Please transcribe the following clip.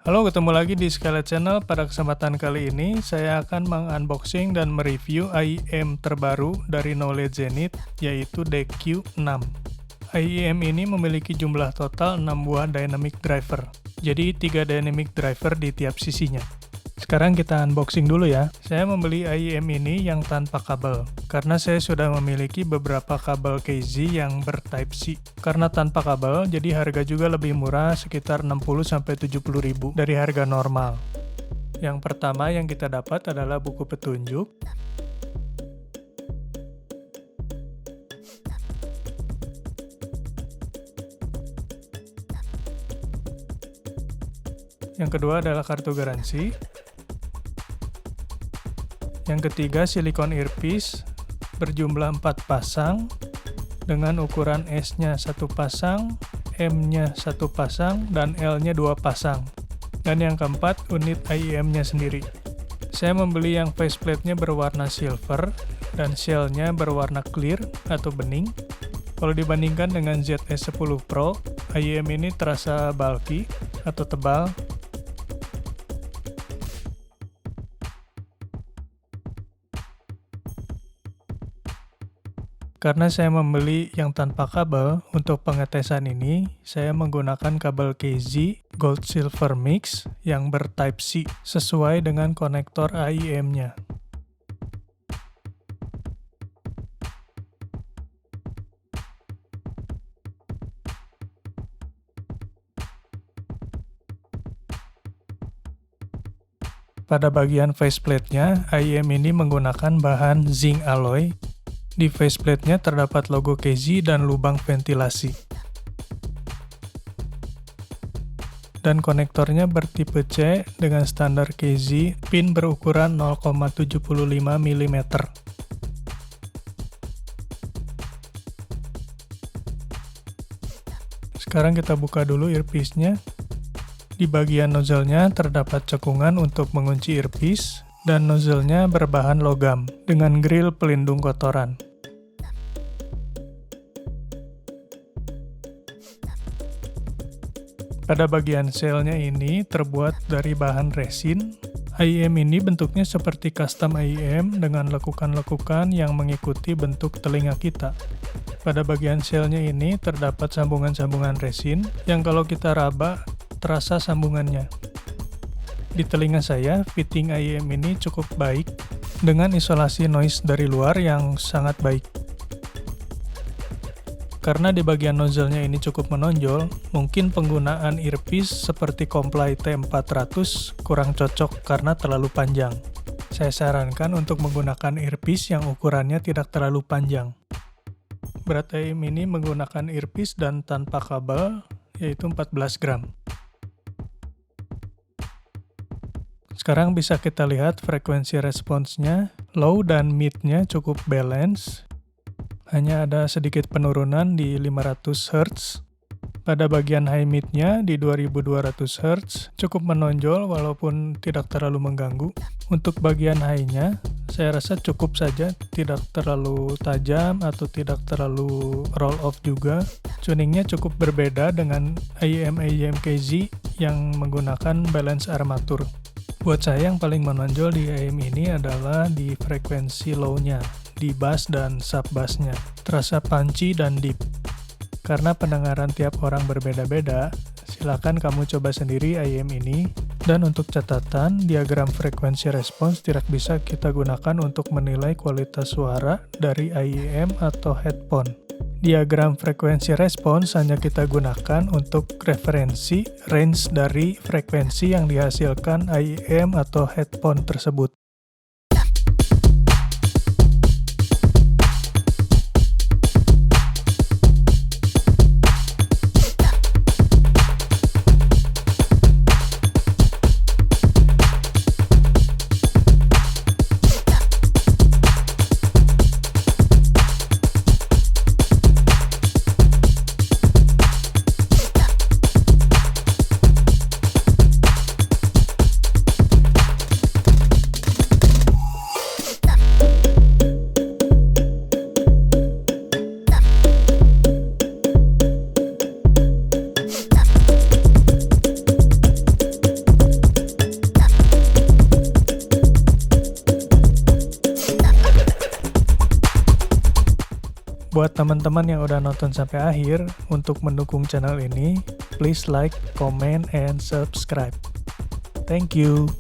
Halo, ketemu lagi di Skylight Channel. Pada kesempatan kali ini, saya akan mengunboxing dan mereview IEM terbaru dari Knowledge Zenith, yaitu DQ6. IEM ini memiliki jumlah total 6 buah dynamic driver. Jadi 3 dynamic driver di tiap sisinya. Sekarang kita unboxing dulu ya. Saya membeli IEM ini yang tanpa kabel, karena saya sudah memiliki beberapa kabel KZ yang ber-Type C. Karena tanpa kabel, jadi harga juga lebih murah, sekitar 60-70 ribu dari harga normal. Yang pertama yang kita dapat adalah buku petunjuk. Yang kedua adalah kartu garansi. Yang ketiga, silikon earpiece berjumlah 4 pasang dengan ukuran S-nya 1 pasang, M-nya 1 pasang, dan L-nya 2 pasang. Dan yang keempat, unit IEM-nya sendiri. Saya membeli yang faceplate-nya berwarna silver dan shell-nya berwarna clear atau bening. Kalau dibandingkan dengan ZS10 Pro, IEM ini terasa bulky atau tebal. Karena saya membeli yang tanpa kabel, untuk pengetesan ini, saya menggunakan kabel KZ Gold Silver Mix yang ber-Type C, sesuai dengan konektor IEM-nya. Pada bagian faceplate-nya, IEM ini menggunakan bahan zinc alloy. Di faceplate-nya terdapat logo KZ dan lubang ventilasi. Dan konektornya bertipe C dengan standar KZ, pin berukuran 0,75 mm. Sekarang kita buka dulu earpiece-nya. Di bagian nozzle-nya terdapat cekungan untuk mengunci earpiece, dan nozzle-nya berbahan logam dengan grill pelindung kotoran. Pada bagian shell-nya ini terbuat dari bahan resin. IEM ini bentuknya seperti custom IEM dengan lekukan-lekukan yang mengikuti bentuk telinga kita. Pada bagian shell-nya ini terdapat sambungan-sambungan resin yang kalau kita raba terasa sambungannya. Di telinga saya, fitting IEM ini cukup baik dengan isolasi noise dari luar yang sangat baik. Karena di bagian nozzle-nya ini cukup menonjol, mungkin penggunaan earpiece seperti Comply T400 kurang cocok karena terlalu panjang. Saya sarankan untuk menggunakan earpiece yang ukurannya tidak terlalu panjang. Berat IEM ini menggunakan earpiece dan tanpa kabel, yaitu 14 gram. Sekarang bisa kita lihat frekuensi responsnya, low dan mid-nya cukup balance. Hanya ada sedikit penurunan di 500 Hz. Pada bagian high mid-nya di 2200 Hz, cukup menonjol walaupun tidak terlalu mengganggu. Untuk bagian high-nya, saya rasa cukup saja, tidak terlalu tajam atau tidak terlalu roll off juga. Tuningnya cukup berbeda dengan IEM KZ yang menggunakan balance armatur. Buat saya yang paling menonjol di IEM ini adalah di frekuensi low-nya, di bass dan sub-bass-nya. Terasa punchy dan deep. Karena pendengaran tiap orang berbeda-beda, silakan kamu coba sendiri IEM ini. Dan untuk catatan, diagram frekuensi respons tidak bisa kita gunakan untuk menilai kualitas suara dari IEM atau headphone. Diagram frekuensi respons hanya kita gunakan untuk referensi range dari frekuensi yang dihasilkan IEM atau headphone tersebut. Buat teman-teman yang udah nonton sampai akhir, untuk mendukung channel ini, please like, comment, and subscribe. Thank you.